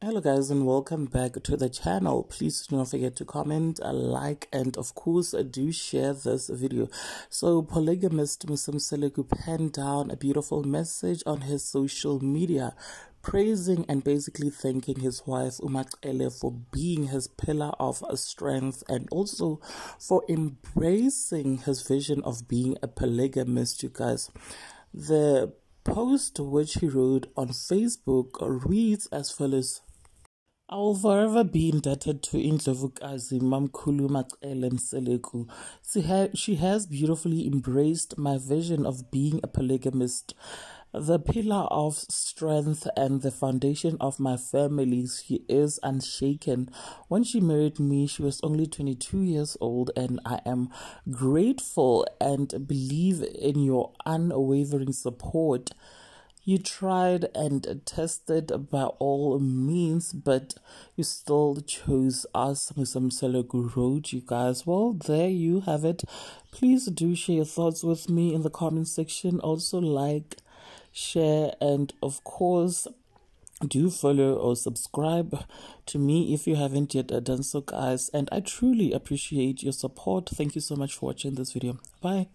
Hello guys, and welcome back to the channel. Please do not forget to comment, like, and of course do share this video. So polygamist Musa Mseleku penned down a beautiful message on his social media, praising and basically thanking his wife Macele for being his pillar of strength and also for embracing his vision of being a polygamist, you guys. The post which he wrote on Facebook reads as follows: I will forever be indebted to Indlovukazi Mamkhulu Macele Mseleku. She has beautifully embraced my vision of being a polygamist, the pillar of strength and the foundation of my family. She is unshaken. When she married me, she was only 22 years old, and I am grateful and believe in your unwavering support. You tried and tested by all means, but you still chose us, Musa Mseleku wrote, you guys. Well, there you have it. Please do share your thoughts with me in the comment section. Also like, share, and of course, do follow or subscribe to me if you haven't yet done so, guys. And I truly appreciate your support. Thank you so much for watching this video. Bye.